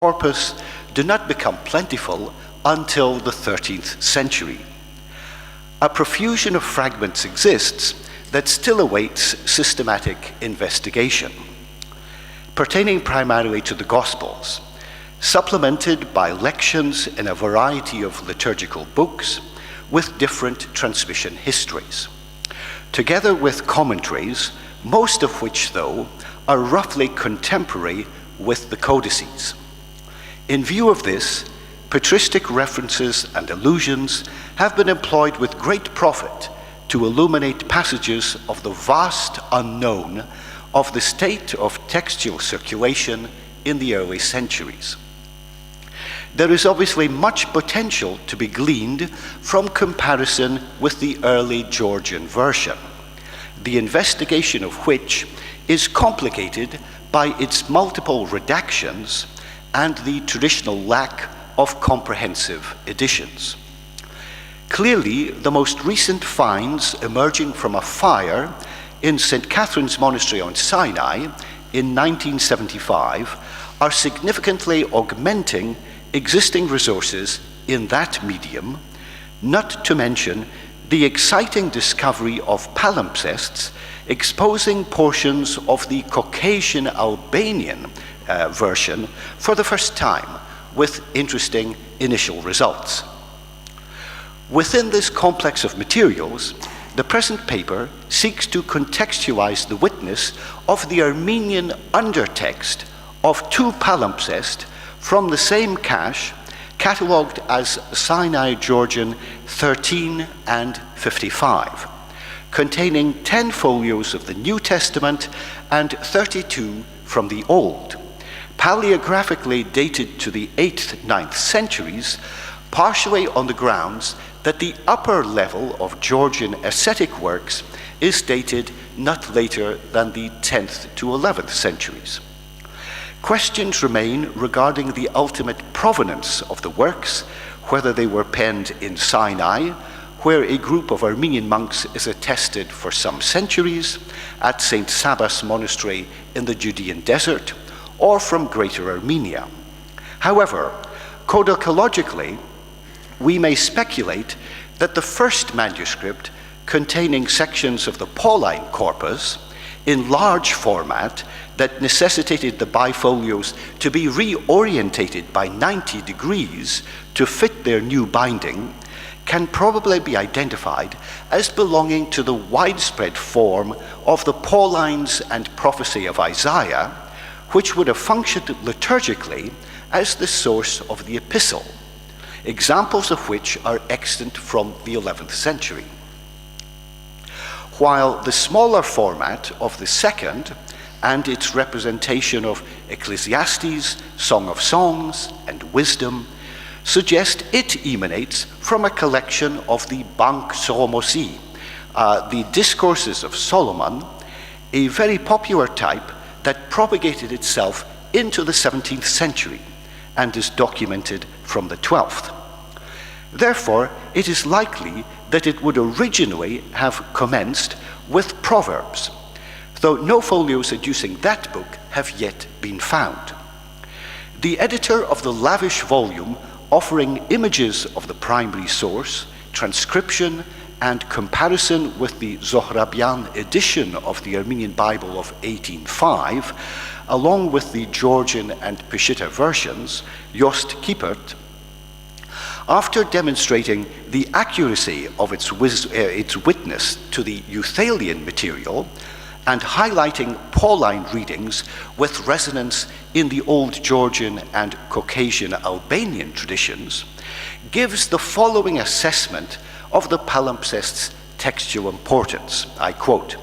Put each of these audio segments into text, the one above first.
corpus do not become plentiful until the 13th century. A profusion of fragments exists that still awaits systematic investigation, pertaining primarily to the Gospels, supplemented by lections in a variety of liturgical books with different transmission histories, together with commentaries, most of which, though, are roughly contemporary with the codices. In view of this, patristic references and allusions have been employed with great profit to illuminate passages of the vast unknown of the state of textual circulation in the early centuries. There is obviously much potential to be gleaned from comparison with the early Georgian version, the investigation of which is complicated by its multiple redactions and the traditional lack of comprehensive editions. Clearly, the most recent finds emerging from a fire in St. Catherine's Monastery on Sinai in 1975 are significantly augmenting existing resources in that medium, not to mention the exciting discovery of palimpsests exposing portions of the Caucasian Albanian version for the first time with interesting initial results. Within this complex of materials, the present paper seeks to contextualize the witness of the Armenian undertext of two palimpsests from the same cache, catalogued as Sinai Georgian 13 and 55, containing 10 folios of the New Testament and 32 from the Old, paleographically dated to the 8th, 9th centuries, partially on the grounds that the upper level of Georgian ascetic works is dated not later than the 10th to 11th centuries. Questions remain regarding the ultimate provenance of the works, whether they were penned in Sinai, where a group of Armenian monks is attested for some centuries, at St. Sabas Monastery in the Judean desert, or from Greater Armenia. However, codicilogically, we may speculate that the first manuscript, containing sections of the Pauline corpus, in large format that necessitated the bifolios to be reorientated by 90 degrees to fit their new binding, can probably be identified as belonging to the widespread form of the Paulines and prophecy of Isaiah, which would have functioned liturgically as the source of the epistle, examples of which are extant from the 11th century. While the smaller format of the second and its representation of Ecclesiastes, Song of Songs, and Wisdom suggest it emanates from a collection of the Bank Solomosi, the Discourses of Solomon, a very popular type that propagated itself into the 17th century and is documented from the 12th. Therefore, it is likely that it would originally have commenced with Proverbs, though no folios adducing that book have yet been found. The editor of the lavish volume offering images of the primary source, transcription, and comparison with the Zohrabian edition of the Armenian Bible of 1805, along with the Georgian and Peshitta versions, Jost Kiepert, after demonstrating the accuracy of its witness to the Euthalian material and highlighting Pauline readings with resonance in the Old Georgian and Caucasian Albanian traditions, gives the following assessment of the palimpsest's textual importance. I quote,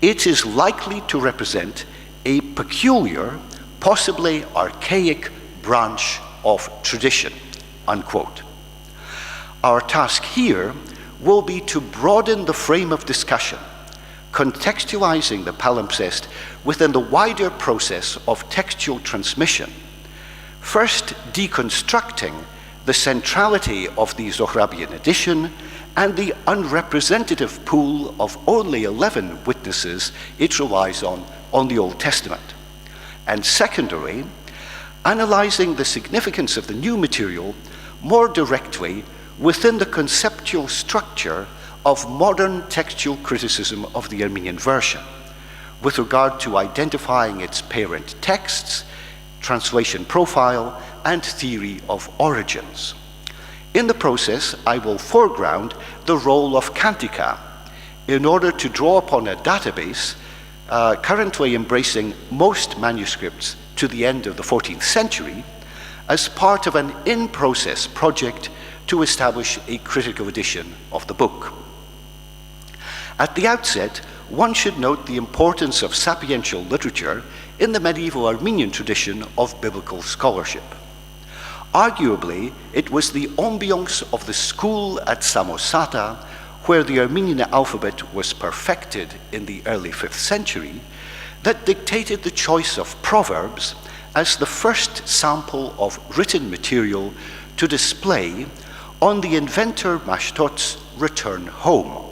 "It is likely to represent a peculiar, possibly archaic branch of tradition," unquote. Our task here will be to broaden the frame of discussion, contextualizing the palimpsest within the wider process of textual transmission, first deconstructing the centrality of the Zohrabian edition and the unrepresentative pool of only 11 witnesses it relies on the Old Testament, and secondary, analyzing the significance of the new material more directly within the conceptual structure of modern textual criticism of the Armenian version, with regard to identifying its parent texts, translation profile, and theory of origins. In the process, I will foreground the role of Cantica in order to draw upon a database currently embracing most manuscripts to the end of the 14th century as part of an in-process project to establish a critical edition of the book. At the outset, one should note the importance of sapiential literature in the medieval Armenian tradition of biblical scholarship. Arguably, it was the ambiance of the school at Samosata, where the Armenian alphabet was perfected in the early 5th century, that dictated the choice of proverbs as the first sample of written material to display on the inventor Mashtot's return home.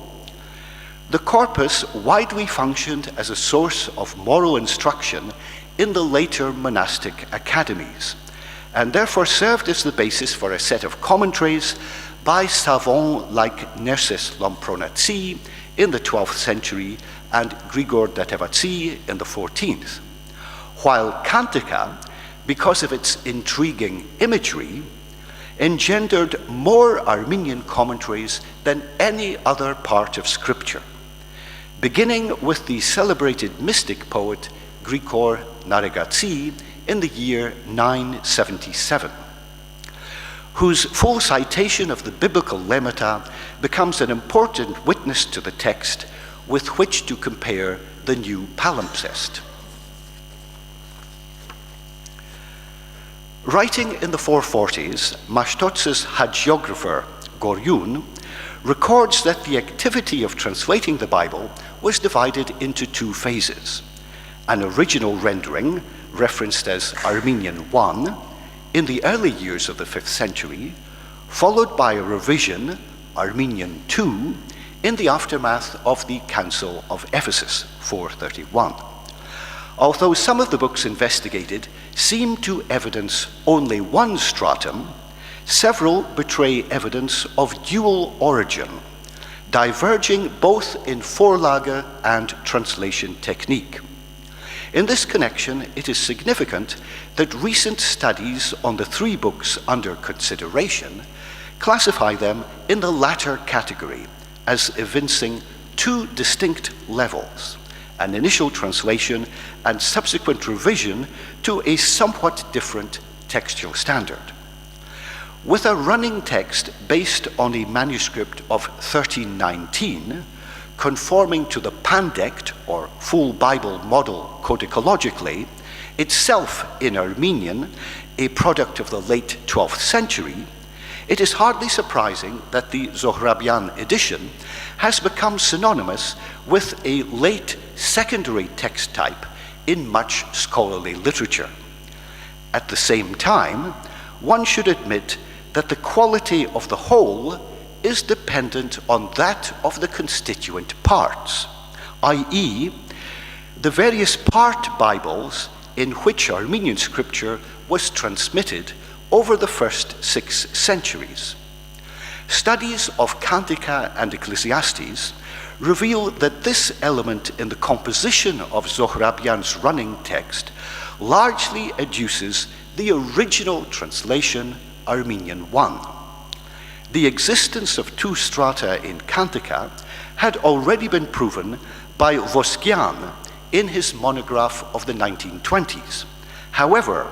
The corpus widely functioned as a source of moral instruction in the later monastic academies, and therefore served as the basis for a set of commentaries by savants like Nerses Lompronatsi in the 12th century and Grigor Datevatsi in the 14th, while Cantica, because of its intriguing imagery, engendered more Armenian commentaries than any other part of scripture, beginning with the celebrated mystic poet Grigor Naregatsi in the year 977, whose full citation of the biblical lemata becomes an important witness to the text with which to compare the new palimpsest. Writing in the 440s, Mashtot's hagiographer Goryun records that the activity of translating the Bible was divided into two phases: an original rendering, referenced as Armenian 1, in the early years of the 5th century, followed by a revision, Armenian 2, in the aftermath of the Council of Ephesus, 431. Although some of the books investigated seem to evidence only one stratum, several betray evidence of dual origin, diverging both in Vorlage and translation technique. In this connection, it is significant that recent studies on the three books under consideration classify them in the latter category as evincing two distinct levels: an initial translation and subsequent revision to a somewhat different textual standard. With a running text based on a manuscript of 1319, conforming to the Pandect, or full Bible model codicologically, itself in Armenian, a product of the late 12th century, it is hardly surprising that the Zohrabian edition has become synonymous with a late secondary text type in much scholarly literature. At the same time, one should admit that the quality of the whole is dependent on that of the constituent parts, i.e., the various part Bibles in which Armenian scripture was transmitted over the first 6 centuries. Studies of Cantica and Ecclesiastes reveal that this element in the composition of Zohrabian's running text largely adduces the original translation, Armenian 1. The existence of two strata in Cantica had already been proven by Voskian in his monograph of the 1920s. However,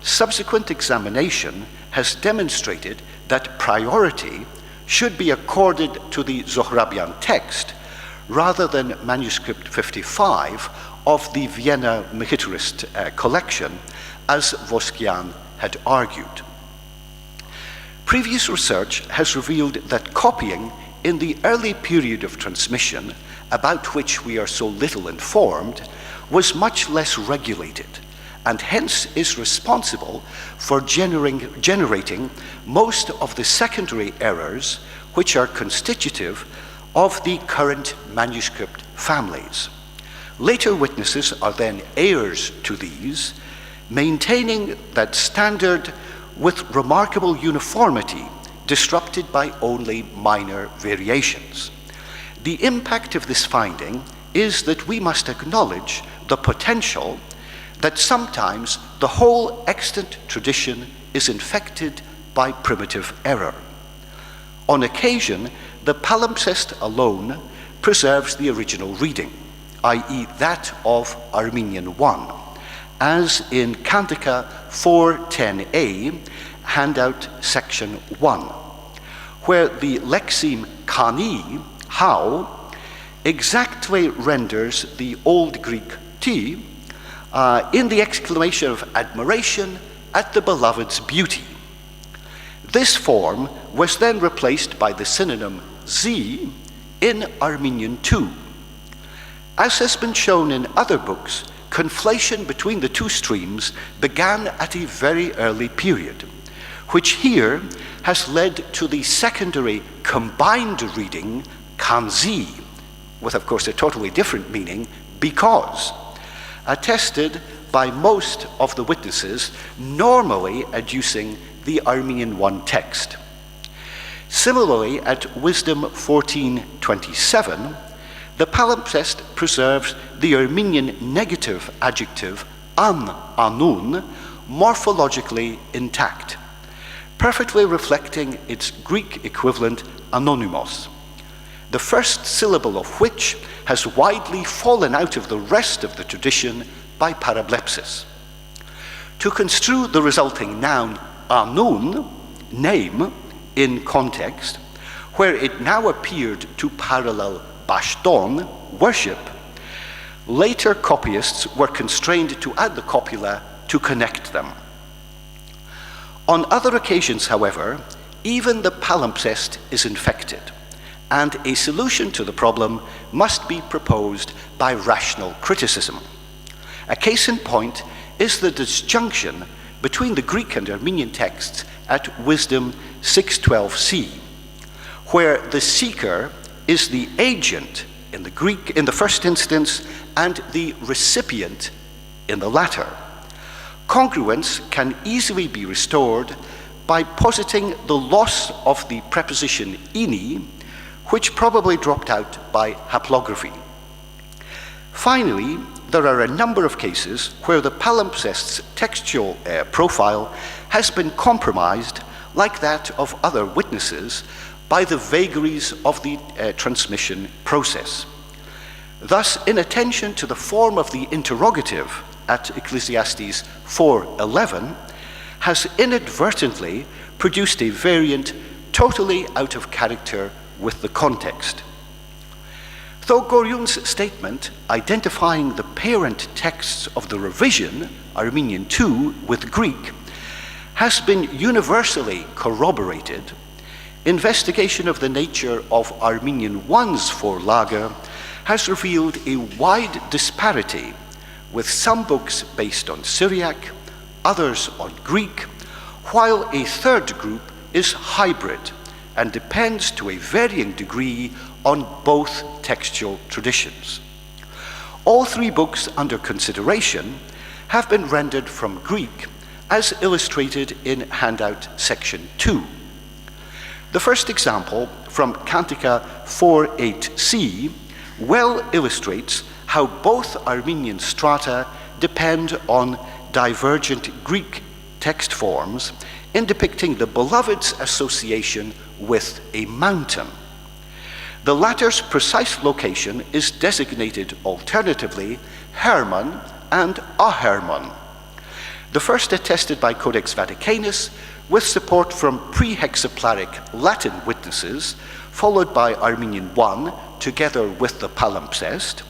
subsequent examination has demonstrated that priority should be accorded to the Zohrabian text rather than manuscript 55 of the Vienna Mechiterist collection, as Voskian had argued. Previous research has revealed that copying in the early period of transmission, about which we are so little informed, was much less regulated, and hence is responsible for generating most of the secondary errors which are constitutive of the current manuscript families. Later witnesses are then heirs to these, maintaining that standard with remarkable uniformity, disrupted by only minor variations. The impact of this finding is that we must acknowledge the potential that sometimes the whole extant tradition is infected by primitive error. On occasion, the palimpsest alone preserves the original reading, i.e. that of Armenian 1, as in Cantica 410a, handout section 1, where the lexeme kani, how, exactly renders the Old Greek ti in the exclamation of admiration at the beloved's beauty. This form was then replaced by the synonym z in Armenian 2. As has been shown in other books, conflation between the two streams began at a very early period, which here has led to the secondary combined reading kanzi, with of course a totally different meaning, because, attested by most of the witnesses normally adducing the Armenian 1 text. Similarly, at Wisdom 14:27, the palimpsest preserves the Armenian negative adjective anun morphologically intact, perfectly reflecting its Greek equivalent anonymos, the first syllable of which has widely fallen out of the rest of the tradition by parablepsis. To construe the resulting noun anun, name, in context, where it now appeared to parallel bashton, worship, later copyists were constrained to add the copula to connect them. On other occasions, however, even the palimpsest is infected, and a solution to the problem must be proposed by rational criticism. A case in point is the disjunction between the Greek and Armenian texts at Wisdom 6:12c, where the seeker is the agent in the Greek in the first instance and the recipient in the latter. Congruence can easily be restored by positing the loss of the preposition ini, which probably dropped out by haplography. Finally, there are a number of cases where the palimpsest's textual profile has been compromised, like that of other witnesses, by the vagaries of the transmission process. Thus, inattention to the form of the interrogative at Ecclesiastes 4:11 has inadvertently produced a variant totally out of character with the context. Though Goryun's statement identifying the parent texts of the revision, Armenian 2, with Greek, has been universally corroborated, investigation of the nature of Armenian 1's Vorlage has revealed a wide disparity, with some books based on Syriac, others on Greek, while a third group is hybrid and depends to a varying degree on both textual traditions. All three books under consideration have been rendered from Greek, as illustrated in handout section 2. The first example, from Cantica 4:8c, well illustrates how both Armenian strata depend on divergent Greek text forms in depicting the beloved's association with a mountain. The latter's precise location is designated alternatively Hermon and Ahermon. The first attested by Codex Vaticanus, with support from pre-hexaplar Latin witnesses, followed by Armenian 1, together with the palimpsest,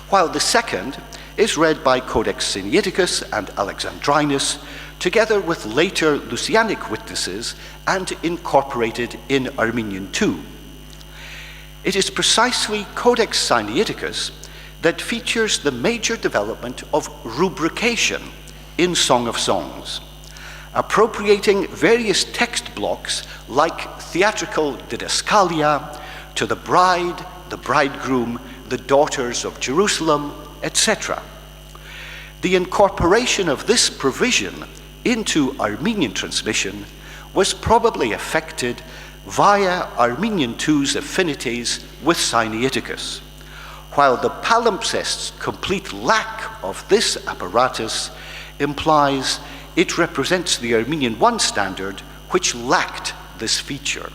while the second is read by Codex Sinaiticus and Alexandrinus, together with later Lucianic witnesses and incorporated in Armenian 2. It is precisely Codex Sinaiticus that features the major development of rubrication in Song of Songs, appropriating various text blocks like theatrical didascalia to the bride, the bridegroom, the daughters of Jerusalem, etc. The incorporation of this provision into Armenian transmission was probably effected via Armenian II's affinities with Sinaiticus, while the palimpsest's complete lack of this apparatus implies it represents the Armenian I standard, which lacked this feature.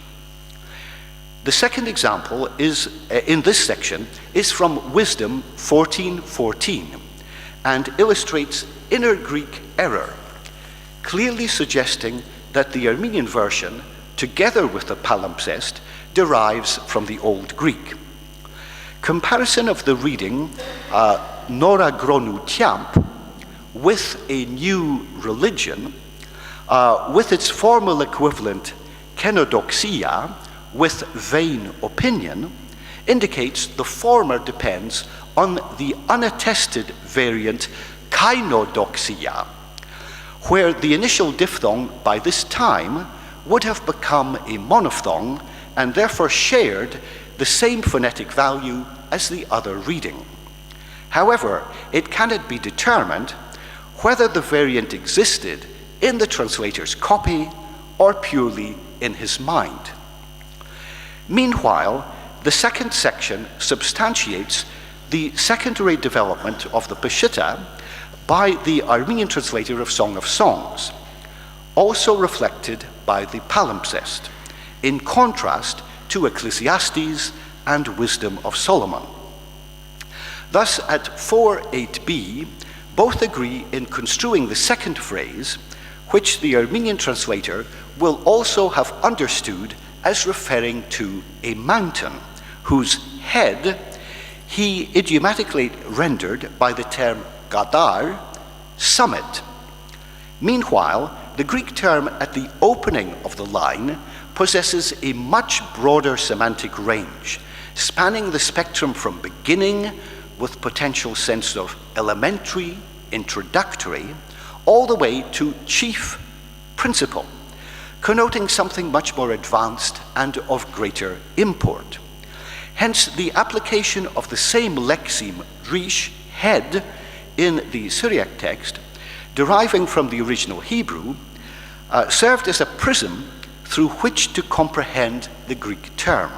The second example is, in this section, is from Wisdom 14:14 and illustrates inner Greek error, clearly suggesting that the Armenian version, together with the palimpsest, derives from the Old Greek. Comparison of the reading Nora Gronu Tiamp with a new religion, with its formal equivalent kenodoxia, with vain opinion, indicates the former depends on the unattested variant kainodoxia, where the initial diphthong by this time would have become a monophthong and therefore shared the same phonetic value as the other reading. However, it cannot be determined whether the variant existed in the translator's copy or purely in his mind. Meanwhile, the second section substantiates the secondary development of the Peshitta by the Armenian translator of Song of Songs, also reflected by the palimpsest, in contrast to Ecclesiastes and Wisdom of Solomon. Thus, at 4.8b, both agree in construing the second phrase, which the Armenian translator will also have understood as referring to a mountain, whose head he idiomatically rendered by the term gadar, summit. Meanwhile, the Greek term at the opening of the line possesses a much broader semantic range, spanning the spectrum from beginning, with potential sense of elementary, introductory, all the way to chief, principal, connoting something much more advanced and of greater import. Hence, the application of the same lexeme, rish, head, in the Syriac text, deriving from the original Hebrew, served as a prism through which to comprehend the Greek term,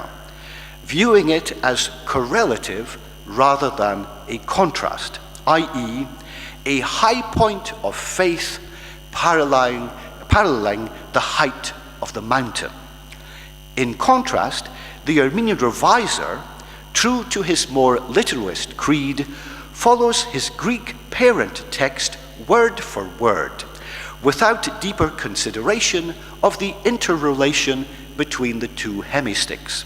viewing it as correlative rather than a contrast, i.e., a high point of faith paralleling the height of the mountain. In contrast, the Armenian reviser, true to his more literalist creed, follows his Greek parent text word for word, without deeper consideration of the interrelation between the two hemistichs.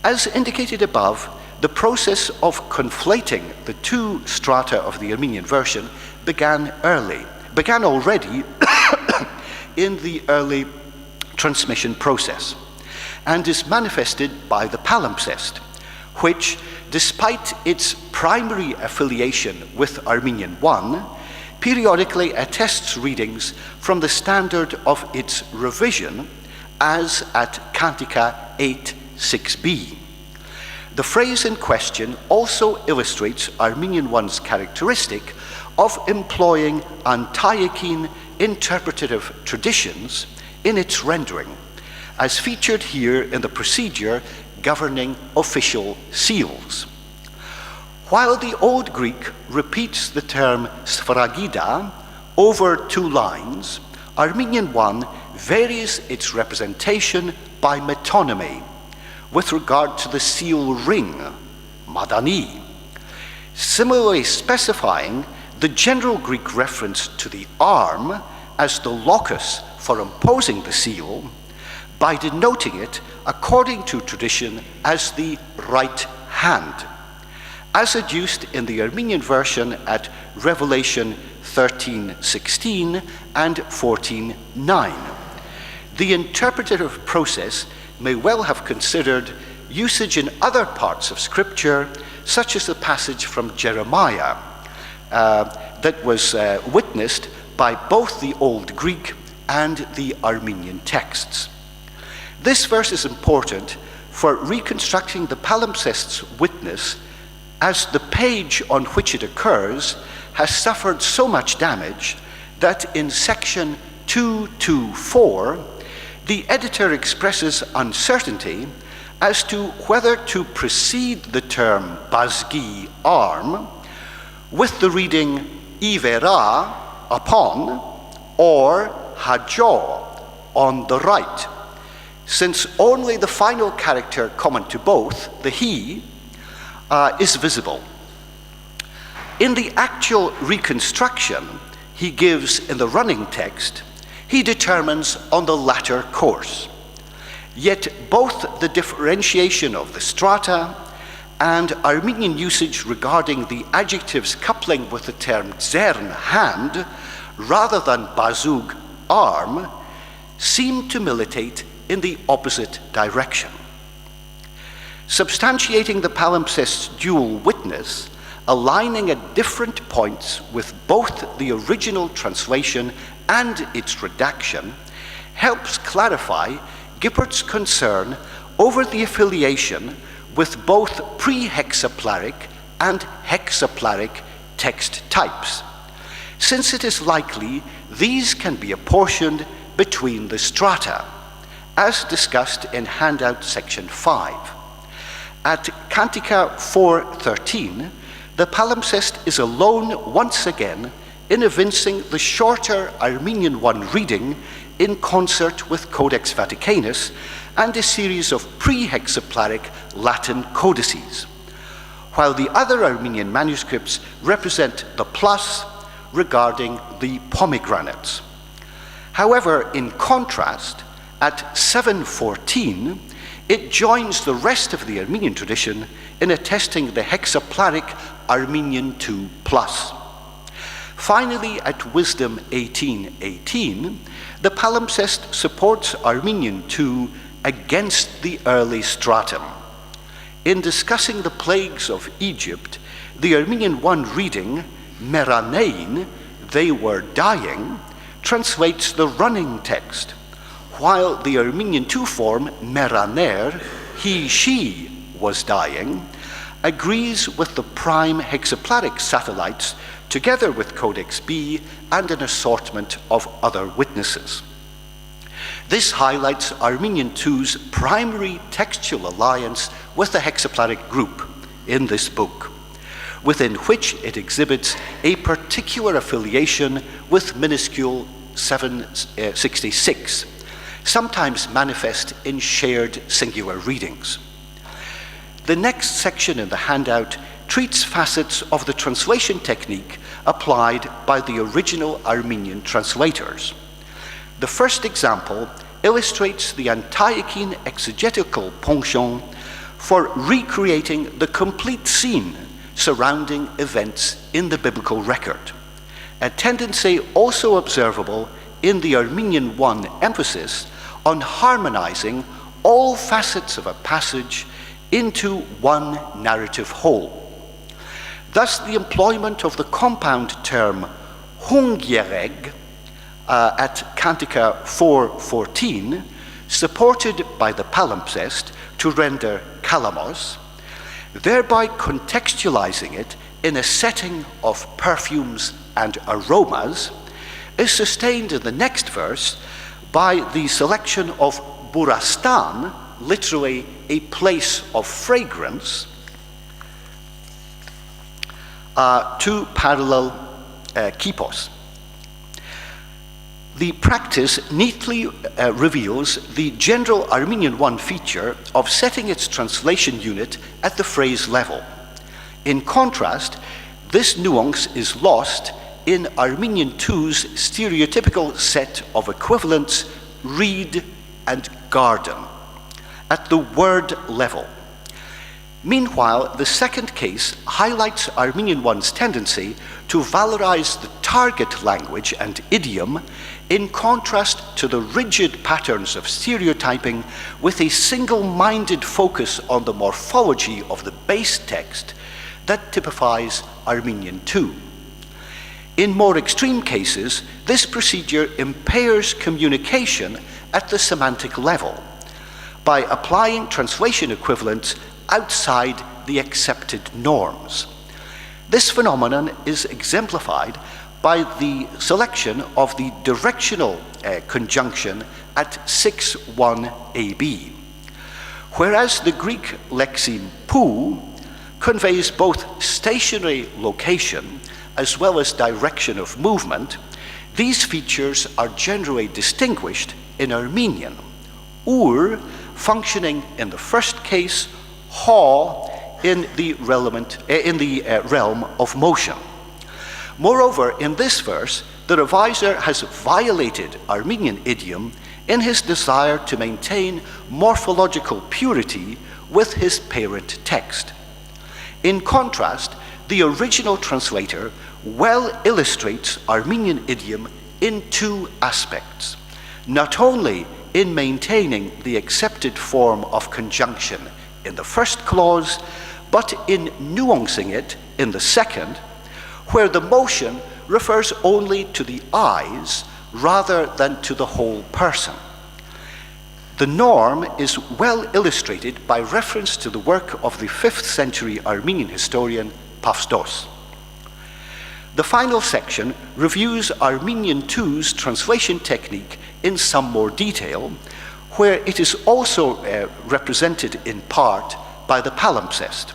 As indicated above, the process of conflating the two strata of the Armenian version began already in the early transmission process, and is manifested by the palimpsest, which, despite its primary affiliation with Armenian I, periodically attests readings from the standard of its revision, as at Cantica 8:6b. The phrase in question also illustrates Armenian I's characteristic of employing Antiochene interpretative traditions in its rendering, as featured here in the procedure governing official seals. While the Old Greek repeats the term sfragida over 2 lines, Armenian I varies its representation by metonymy with regard to the seal ring, madani, similarly specifying the general Greek reference to the arm as the locus for imposing the seal, by denoting it, according to tradition, as the right hand, as adduced in the Armenian version at Revelation 13:16 and 14:9. The interpretative process may well have considered usage in other parts of Scripture, such as the passage from Jeremiah, that was witnessed by both the Old Greek and the Armenian texts. This verse is important for reconstructing the palimpsest's witness, as the page on which it occurs has suffered so much damage that in section 224, the editor expresses uncertainty as to whether to precede the term bazgi, arm, with the reading ivera, upon, or hajo, on the right, since only the final character common to both, the he, is visible. In the actual reconstruction he gives in the running text, he determines on the latter course. Yet both the differentiation of the strata and Armenian usage regarding the adjectives coupling with the term zern, hand, rather than bazug, arm, seem to militate in the opposite direction. Substantiating the palimpsest's dual witness, aligning at different points with both the original translation and its redaction, helps clarify Gippert's concern over the affiliation with both pre-hexaplaric and hexaplaric text types, since it is likely these can be apportioned between the strata, as discussed in handout section 5. At Cantica 4.13, the palimpsest is alone once again in evincing the shorter Armenian one reading in concert with Codex Vaticanus and a series of pre-hexaplaric Latin codices, while the other Armenian manuscripts represent the plus regarding the pomegranates. However, in contrast, at 7.14, it joins the rest of the Armenian tradition in attesting the hexaplaric Armenian 2 plus. Finally, at Wisdom 18.18, the palimpsest supports Armenian 2 against the early stratum. In discussing the plagues of Egypt, the Armenian 1 reading, meranein, they were dying, translates the running text, while the Armenian 2 form, meraner, he, she, was dying, agrees with the prime hexaplaric satellites together with Codex B and an assortment of other witnesses. This highlights Armenian 2's primary textual alliance with the hexaplaric group in this book, within which it exhibits a particular affiliation with minuscule 766, sometimes manifest in shared singular readings. The next section in the handout treats facets of the translation technique applied by the original Armenian translators. The first example illustrates the Antiochian exegetical penchant for recreating the complete scene surrounding events in the biblical record, a tendency also observable in the Armenian 1 emphasis on harmonizing all facets of a passage into one narrative whole. Thus, the employment of the compound term hungyereg at Cantica 4.14, supported by the palimpsest to render kalamos, thereby contextualizing it in a setting of perfumes and aromas, is sustained in the next verse by the selection of burastan, literally a place of fragrance, two parallel kypos. The practice neatly reveals the general Armenian 1 feature of setting its translation unit at the phrase level. In contrast, this nuance is lost in Armenian 2's stereotypical set of equivalents, reed and garden, at the word level. Meanwhile, the second case highlights Armenian 1's tendency to valorize the target language and idiom in contrast to the rigid patterns of stereotyping with a single-minded focus on the morphology of the base text that typifies Armenian 2. In more extreme cases, this procedure impairs communication at the semantic level by applying translation equivalents outside the accepted norms. This phenomenon is exemplified by the selection of the directional conjunction at 6.1 AB, whereas the Greek lexeme pou conveys both stationary location as well as direction of movement. These features are generally distinguished in Armenian, ur functioning in the first case, ha in the realm of motion. Moreover, in this verse, the reviser has violated Armenian idiom in his desire to maintain morphological purity with his parent text. In contrast, the original translator well illustrates Armenian idiom in two aspects, not only in maintaining the accepted form of conjunction in the first clause, but in nuancing it in the second, where the motion refers only to the eyes rather than to the whole person. The norm is well illustrated by reference to the work of the 5th century Armenian historian Pavstos. The final section reviews Armenian II's translation technique in some more detail, where it is also represented in part by the palimpsest.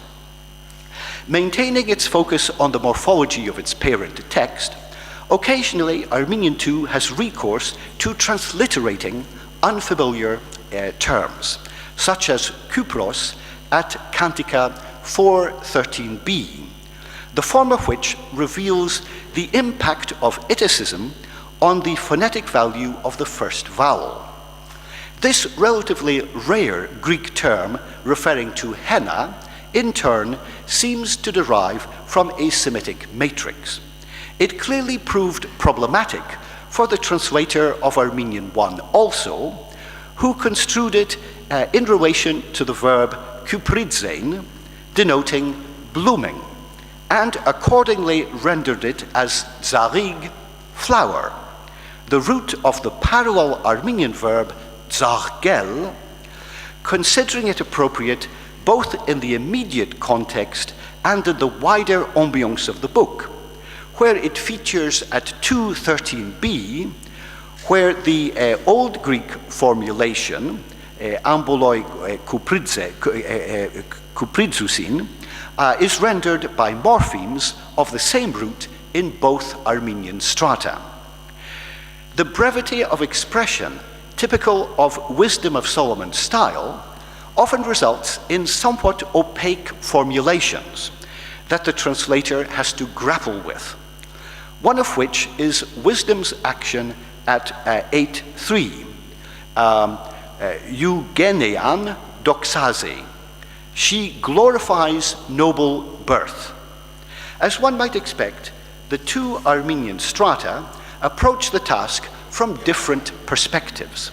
Maintaining its focus on the morphology of its parent text, occasionally Armenian II has recourse to transliterating unfamiliar terms, such as Kypros at Cantica 4.13b, the form of which reveals the impact of iticism on the phonetic value of the first vowel. This relatively rare Greek term referring to henna, in turn, seems to derive from a Semitic matrix. It clearly proved problematic for the translator of Armenian I also, who construed it in relation to the verb kypridzein, denoting blooming, and accordingly rendered it as zarig, flower, the root of the parallel Armenian verb zargel, considering it appropriate both in the immediate context and in the wider ambiance of the book, where it features at 2.13b, where the Old Greek formulation, amboloi kupridzusin, is rendered by morphemes of the same root in both Armenian strata. The brevity of expression typical of Wisdom of Solomon style often results in somewhat opaque formulations that the translator has to grapple with, one of which is Wisdom's action at 8.3, eugenean doxaze. She glorifies noble birth. As one might expect, the two Armenian strata approach the task from different perspectives.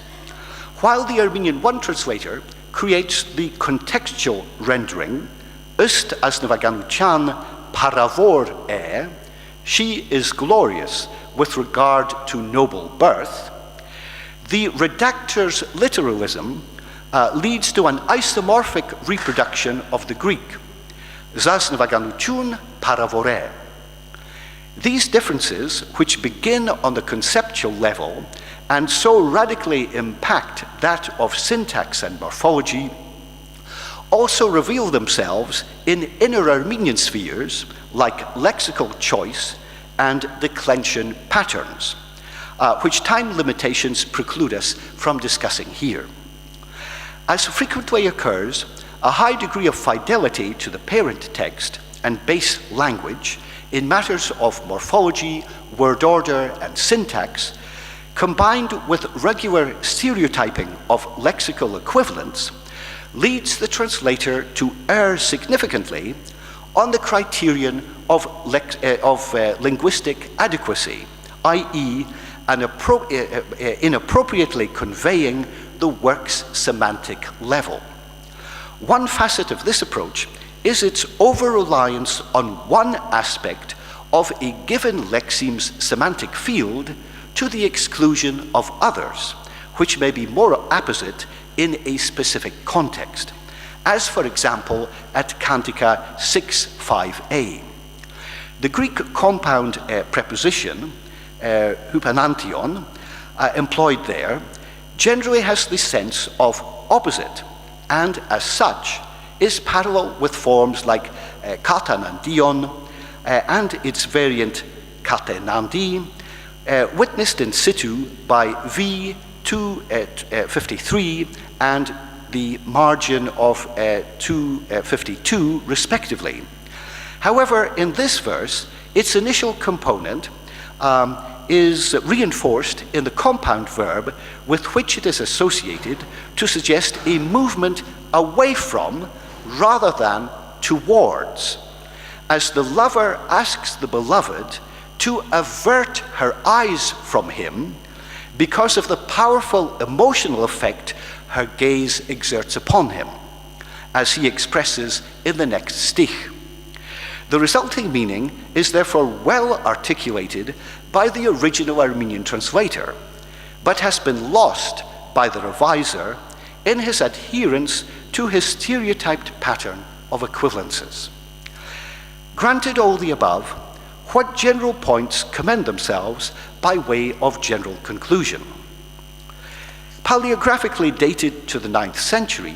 While the Armenian I translator creates the contextual rendering, Ust asnavaganutyan paravor e, she is glorious with regard to noble birth, the redactor's literalism leads to an isomorphic reproduction of the Greek, zasnavaganutun paravore. These differences, which begin on the conceptual level and so radically impact that of syntax and morphology, also reveal themselves in inner Armenian spheres like lexical choice and declension patterns, which time limitations preclude us from discussing here. As frequently occurs, a high degree of fidelity to the parent text and base language in matters of morphology, word order, and syntax, combined with regular stereotyping of lexical equivalents, leads the translator to err significantly on the criterion of linguistic adequacy, i.e., inappropriately conveying the work's semantic level. One facet of this approach is its over-reliance on one aspect of a given lexeme's semantic field to the exclusion of others, which may be more apposite in a specific context, as for example at Cantica 6.5a. The Greek compound preposition, hupanantion, employed there, generally has the sense of opposite, and as such is parallel with forms like katanandion and its variant katenandi, witnessed in situ by V 253 and the margin of 252 respectively. However, in this verse, its initial component is reinforced in the compound verb with which it is associated to suggest a movement away from rather than towards, as the lover asks the beloved to avert her eyes from him because of the powerful emotional effect her gaze exerts upon him, as he expresses in the next stich. The resulting meaning is therefore well articulated by the original Armenian translator, but has been lost by the reviser in his adherence to his stereotyped pattern of equivalences. Granted all the above, what general points commend themselves by way of general conclusion? Paleographically dated to the 9th century,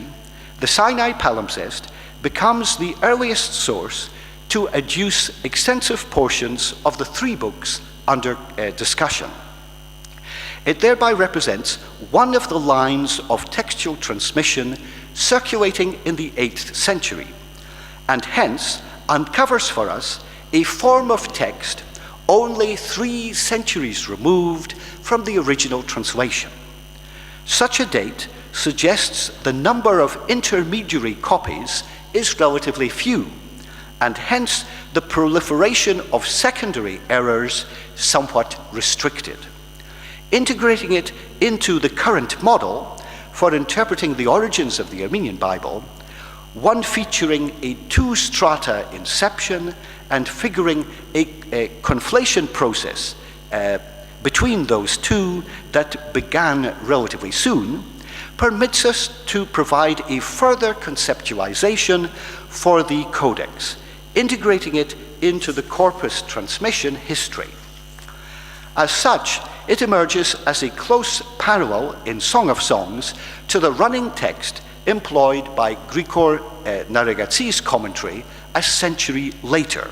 the Sinai palimpsest becomes the earliest source to adduce extensive portions of the 3 books under discussion. It thereby represents one of the lines of textual transmission circulating in the 8th century, and hence uncovers for us a form of text only 3 centuries removed from the original translation. Such a date suggests the number of intermediary copies is relatively few, and hence the proliferation of secondary errors somewhat restricted. Integrating it into the current model for interpreting the origins of the Armenian Bible, one featuring a 2-strata inception and figuring a conflation process between those two that began relatively soon, permits us to provide a further conceptualization for the codex, integrating it into the corpus transmission history. As such, it emerges as a close parallel in Song of Songs to the running text employed by Grigor Naregatsi's commentary a century later.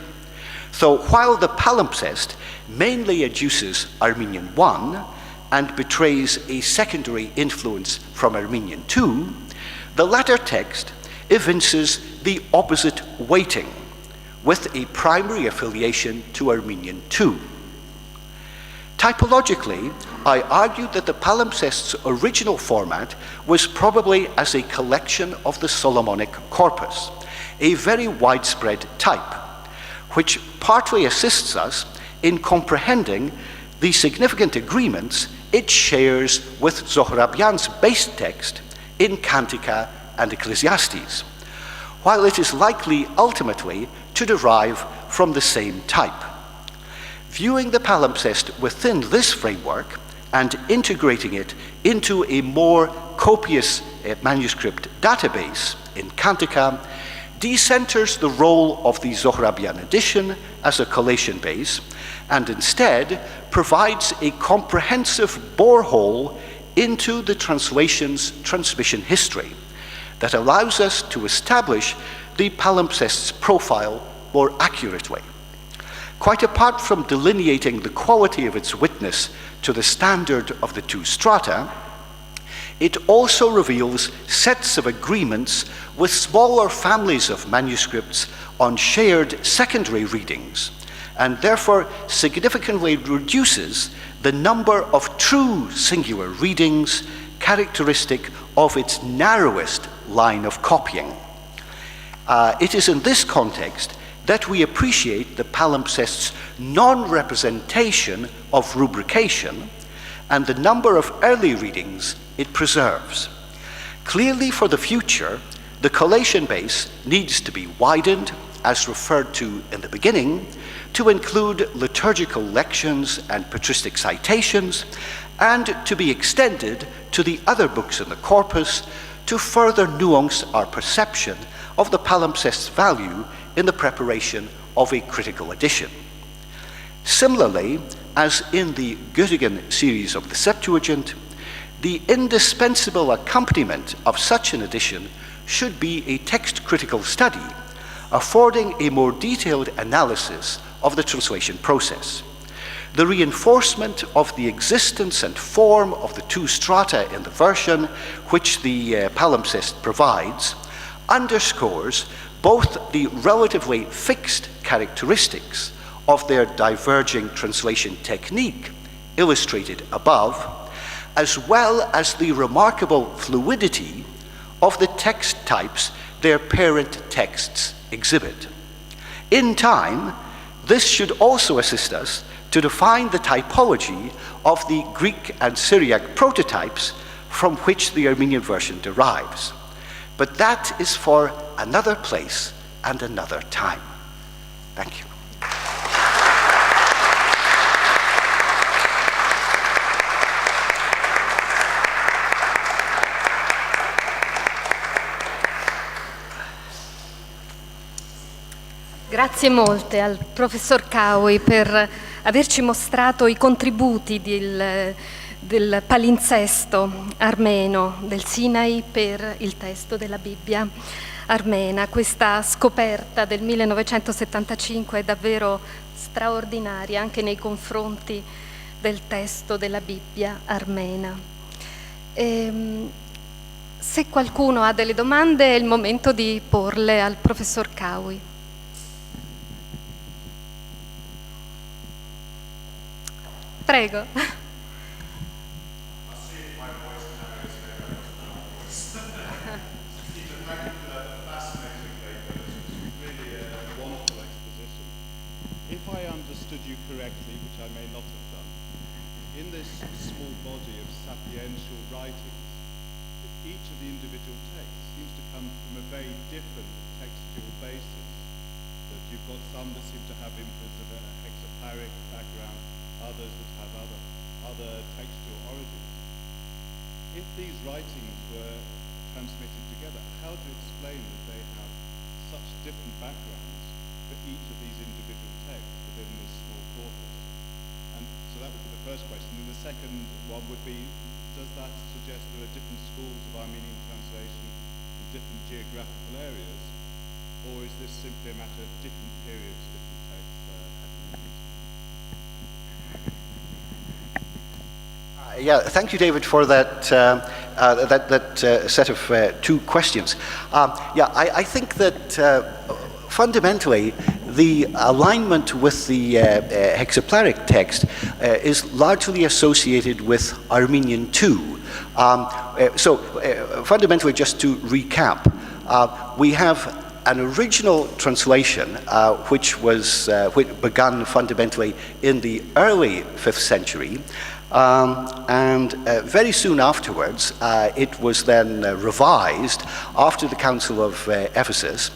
So while the palimpsest mainly adduces Armenian 1 and betrays a secondary influence from Armenian 2, the latter text evinces the opposite weighting, with a primary affiliation to Armenian 2. Typologically, I argued that the palimpsest's original format was probably as a collection of the Solomonic corpus, a very widespread type, which partly assists us in comprehending the significant agreements it shares with Zohrabian's base text in Cantica and Ecclesiastes, while it is likely ultimately to derive from the same type. Viewing the palimpsest within this framework and integrating it into a more copious manuscript database in Cantica decenters the role of the Zohrabian edition as a collation base and instead provides a comprehensive borehole into the translation's transmission history that allows us to establish the palimpsest's profile more accurately. Quite apart from delineating the quality of its witness to the standard of the 2 strata, it also reveals sets of agreements with smaller families of manuscripts on shared secondary readings, and therefore significantly reduces the number of true singular readings characteristic of its narrowest line of copying. It is in this context that we appreciate the palimpsest's non-representation of rubrication and the number of early readings it preserves. Clearly for the future, the collation base needs to be widened, as referred to in the beginning, to include liturgical lections and patristic citations, and to be extended to the other books in the corpus to further nuance our perception of the palimpsest's value in the preparation of a critical edition. Similarly, as in the Göttingen series of the Septuagint, the indispensable accompaniment of such an edition should be a text-critical study, affording a more detailed analysis of the translation process. The reinforcement of the existence and form of the two strata in the version, which the palimpsest provides, underscores both the relatively fixed characteristics of their diverging translation technique, illustrated above, as well as the remarkable fluidity of the text types their parent texts exhibit. In time, this should also assist us to define the typology of the Greek and Syriac prototypes from which the Armenian version derives. But that is for another place and another time. Thank you. Grazie molte al professor Kawi per averci mostrato i contributi del palinsesto armeno del Sinai per il testo della Bibbia armena. Questa scoperta del 1975 è davvero straordinaria anche nei confronti del testo della Bibbia armena. Se qualcuno ha delle domande è il momento di porle al professor Kawi. Prego. If I understood you correctly, which I may not have done, in this small body of sapiential writings, each of the individual texts seems to come from a very different textual basis. That you've got some that seem to have influence of a hexaparic background, others that have other textual origins. If these writings were transmitted together, how do you explain that they have such different backgrounds for each of these individual texts within this small corpus? And so that would be the first question. And the second one would be, does that suggest there are different schools of Armenian translation in different geographical areas, or is this simply a matter of different periods, different texts having meaning? Yeah, thank you, David, for that set of two questions. I think that fundamentally the alignment with the hexaparic text is largely associated with Armenian 2. Fundamentally, just to recap, we have an original translation which began fundamentally in the early 5th century. And very soon afterwards, it was then revised after the Council of Ephesus.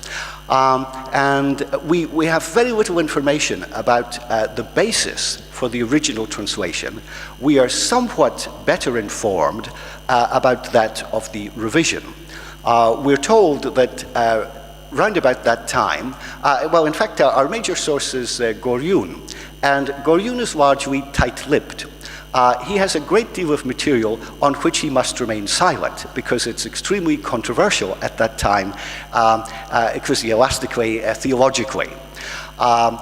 And we have very little information about the basis for the original translation. We are somewhat better informed about that of the revision. We're told that round about that time, in fact, our major source is Goryun, and Goryun is largely tight-lipped. He has a great deal of material on which he must remain silent because it's extremely controversial at that time, ecclesiastically, theologically. And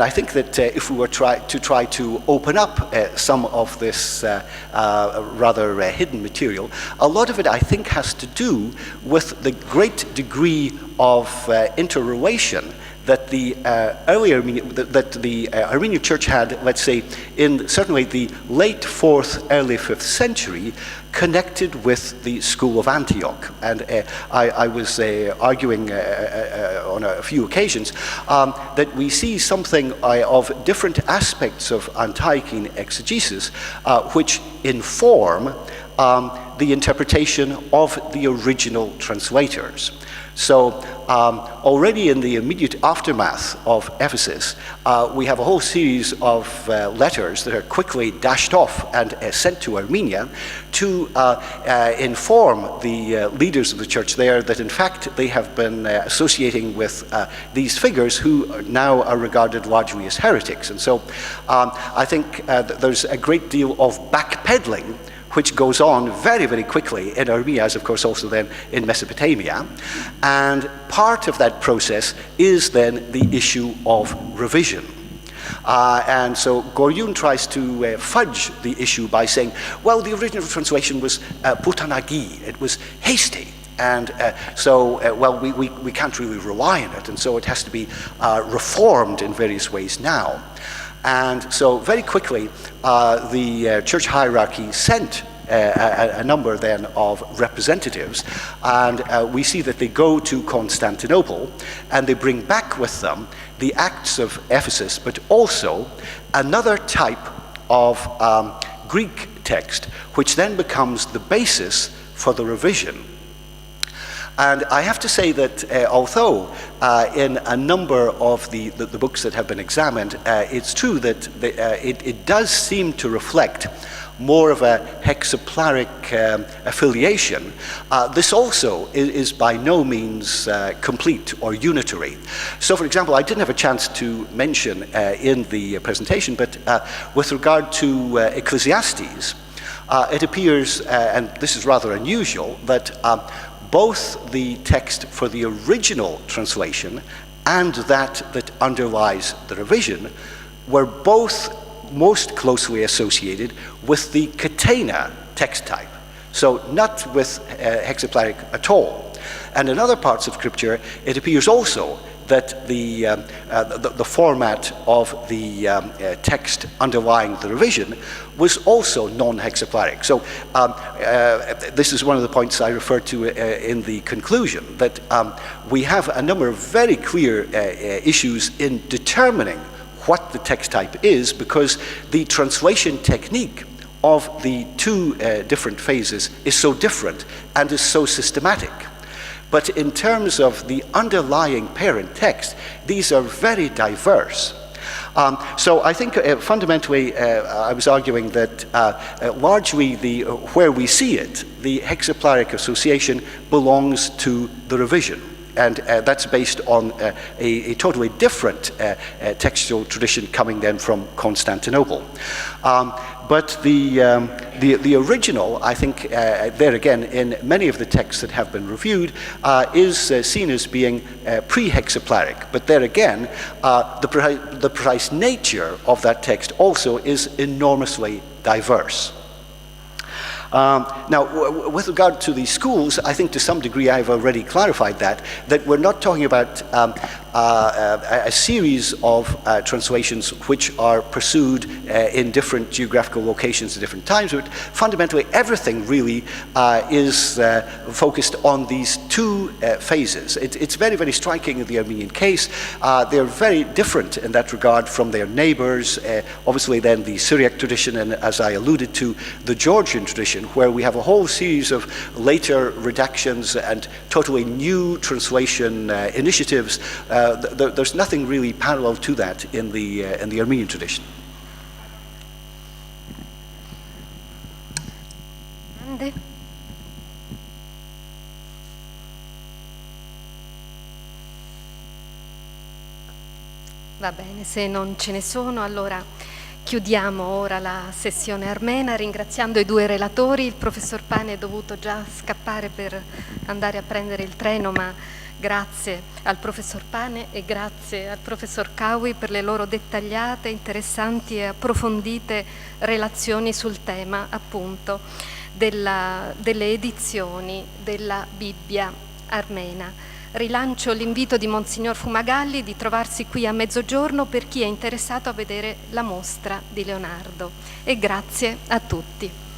I think that if we were to try to open up some of this rather hidden material, a lot of it, I think, has to do with the great degree of interrelation that the Armenian Church had, let's say, in certainly the late 4th, early 5th century, connected with the school of Antioch. And I was arguing on a few occasions that we see something of different aspects of Antiochene exegesis which inform the interpretation of the original translators. So already in the immediate aftermath of Ephesus, we have a whole series of letters that are quickly dashed off and sent to Armenia to inform the leaders of the church there that in fact they have been associating with these figures who now are regarded largely as heretics. And so I think that there's a great deal of backpedaling which goes on very, very quickly in Armenia, as of course also then in Mesopotamia. And part of that process is then the issue of revision. And so Goryun tries to fudge the issue by saying, well, the original translation was putanagi, it was hasty. And well, we can't really rely on it, and so it has to be reformed in various ways now. And so very quickly, the church hierarchy sent a number then of representatives, and we see that they go to Constantinople, and they bring back with them the Acts of Ephesus, but also another type of Greek text, which then becomes the basis for the revision. And I have to say that although in a number of the books that have been examined, it's true that it does seem to reflect more of a hexaplaric affiliation. This also is by no means complete or unitary. So for example, I didn't have a chance to mention in the presentation, but with regard to Ecclesiastes, it appears, and this is rather unusual, that both the text for the original translation and that underlies the revision were both most closely associated with the catena text type, so not with hexaplaric at all. And in other parts of Scripture, it appears also that the format of the text underlying the revision was also non-hexaplaric. So this is one of the points I referred to in the conclusion, that we have a number of very clear issues in determining what the text type is, because the translation technique of the two different phases is so different and is so systematic. But in terms of the underlying parent text, these are very diverse. So I think fundamentally I was arguing that largely where we see it, the hexaplaric association belongs to the revision. And that's based on a totally different textual tradition coming then from Constantinople. But the original, I think, there again, in many of the texts that have been reviewed, is seen as being pre-hexaplaric. But there again, the precise nature of that text also is enormously diverse. Now, with regard to the schools, I think to some degree I've already clarified that we're not talking about a series of translations which are pursued in different geographical locations at different times, but fundamentally everything really is focused on these two phases. It's very, very striking in the Armenian case. They're very different in that regard from their neighbors, obviously then the Syriac tradition, and as I alluded to, the Georgian tradition, where we have a whole series of later redactions and totally new translation initiatives. There's nothing really parallel to that in the Armenian tradition. Ande? Va bene, se non ce ne sono, allora chiudiamo ora la sessione armena ringraziando i due relatori. Il professor Pane è dovuto già scappare per andare a prendere il treno, ma grazie al professor Pane e grazie al professor Kawi per le loro dettagliate, interessanti e approfondite relazioni sul tema appunto delle edizioni della Bibbia armena. Rilancio l'invito di Monsignor Fumagalli di trovarsi qui a mezzogiorno per chi è interessato a vedere la mostra di Leonardo, e grazie a tutti.